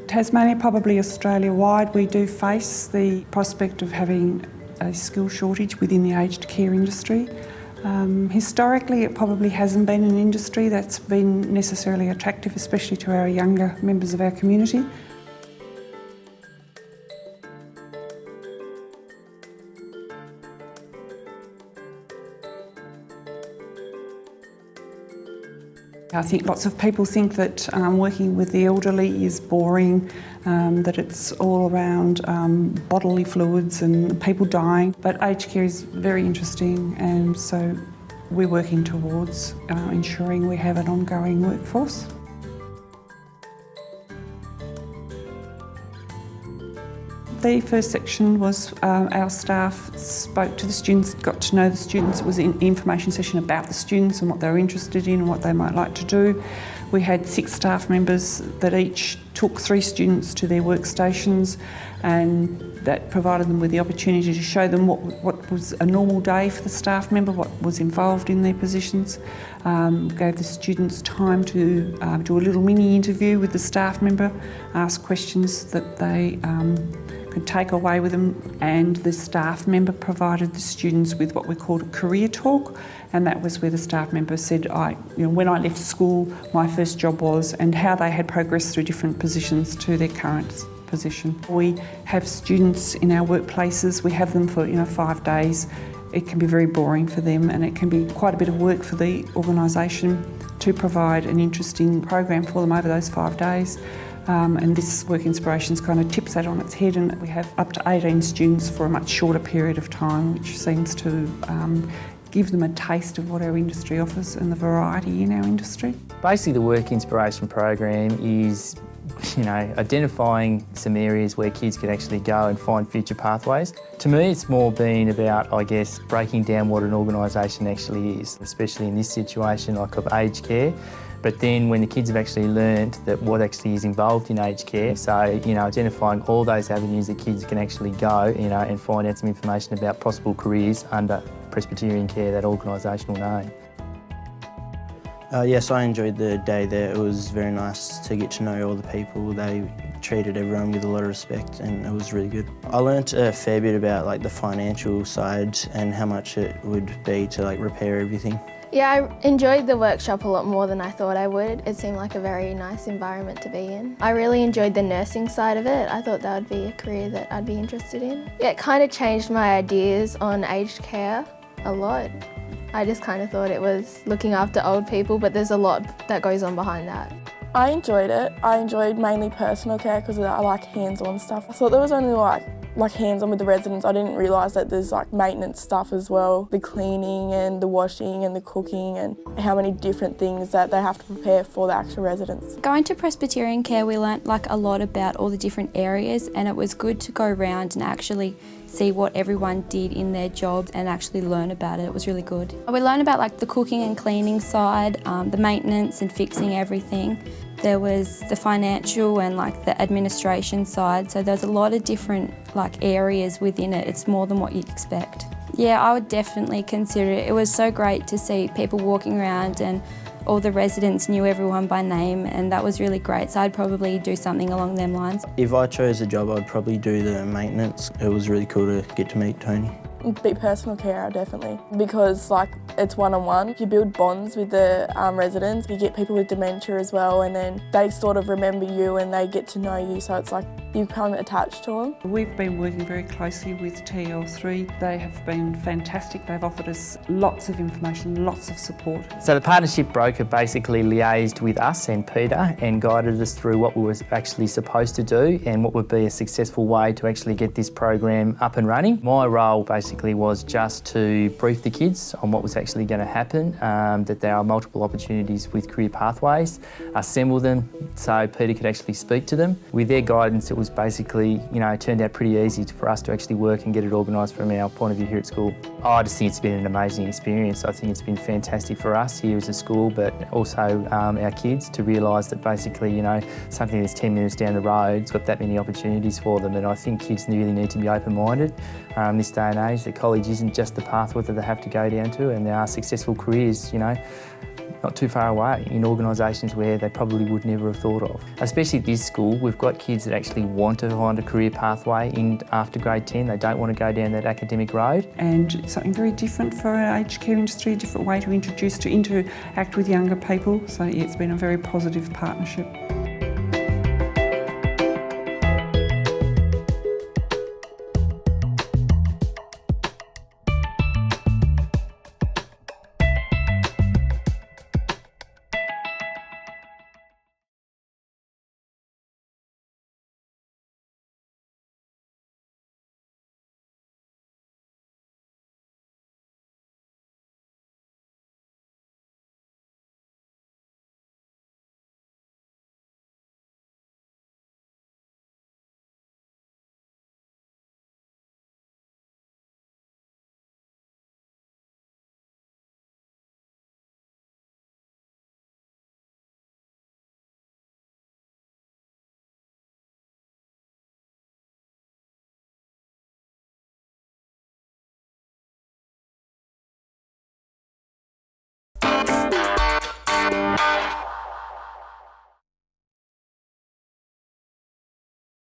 Tasmania, probably Australia-wide, we do face the prospect of having a skill shortage within the aged care industry. Historically, it probably hasn't been an industry that's been necessarily attractive, especially to our younger members of our community. I think lots of people think that working with the elderly is boring, that it's all around bodily fluids and people dying, but aged care is very interesting, and so we're working towards ensuring we have an ongoing workforce. The first section was our staff spoke to the students, got to know the students. It was an information session about the students and what they were interested in and what they might like to do. We had 6 staff members that each took 3 students to their workstations, and that provided them with the opportunity to show them what was a normal day for the staff member, what was involved in their positions. Gave the students time to do a little mini interview with the staff member, ask questions that they could take away with them, and the staff member provided the students with what we called a career talk, and that was where the staff member said, when I left school, my first job was, and how they had progressed through different positions to their current position. We have students in our workplaces, we have them for 5 days. It can be very boring for them, and it can be quite a bit of work for the organisation to provide an interesting program for them over those 5 days. And this Work Inspirations kind of tips that on its head, and we have up to 18 students for a much shorter period of time, which seems to give them a taste of what our industry offers and the variety in our industry. Basically, the Work Inspiration program is identifying some areas where kids can actually go and find future pathways. To me, it's more been about, breaking down what an organisation actually is, especially in this situation like of aged care. But then when the kids have actually learned that what actually is involved in aged care, so, identifying all those avenues that kids can actually go, and find out some information about possible careers under Presbyterian Care, that organisational name. Yes, I enjoyed the day there. It was very nice to get to know all the people. They treated everyone with a lot of respect, and it was really good. I learnt a fair bit about the financial side and how much it would be to repair everything. Yeah, I enjoyed the workshop a lot more than I thought I would. It seemed like a very nice environment to be in. I really enjoyed the nursing side of it. I thought that would be a career that I'd be interested in. Yeah, it kind of changed my ideas on aged care a lot. I just kind of thought it was looking after old people, but there's a lot that goes on behind that. I enjoyed it. I enjoyed mainly personal care because I like hands-on stuff. I thought there was only like hands-on with the residents. I didn't realise that there's maintenance stuff as well, the cleaning and the washing and the cooking, and how many different things that they have to prepare for the actual residents. Going to Presbyterian Care, we learnt a lot about all the different areas, and it was good to go around and actually see what everyone did in their jobs and actually learn about it. It was really good. We learned about the cooking and cleaning side, the maintenance and fixing everything. There was the financial and the administration side, so there's a lot of different areas within it. It's more than what you'd expect. Yeah, I would definitely consider it. It was so great to see people walking around and all the residents knew everyone by name, and that was really great, so I'd probably do something along them lines. If I chose a job, I'd probably do the maintenance. It was really cool to get to meet Tony. Be personal care, definitely, because it's one-on-one. You build bonds with the residents. You get people with dementia as well, and then they sort of remember you and they get to know you, so it's you become attached to them. We've been working very closely with TL3. They have been fantastic. They've offered us lots of information, lots of support. So the partnership broker basically liaised with us and Peter and guided us through what we were actually supposed to do and what would be a successful way to actually get this program up and running. My role basically was just to brief the kids on what was actually going to happen, that there are multiple opportunities with career pathways, assemble them so Peter could actually speak to them. With their guidance, it was was basically, turned out pretty easy for us to actually work and get it organised from our point of view here at school. I just think it's been an amazing experience. I think it's been fantastic for us here as a school, but also our kids to realise that basically, something that's 10 minutes down the road's got that many opportunities for them, and I think kids really need to be open-minded this day and age, that college isn't just the pathway that they have to go down to, and there are successful careers, not too far away in organisations where they probably would never have thought of. Especially at this school, we've got kids that actually want to find a career pathway in after grade 10. They don't want to go down that academic road. And it's something very different for our aged care industry, a different way to interact with younger people. So yeah, it's been a very positive partnership.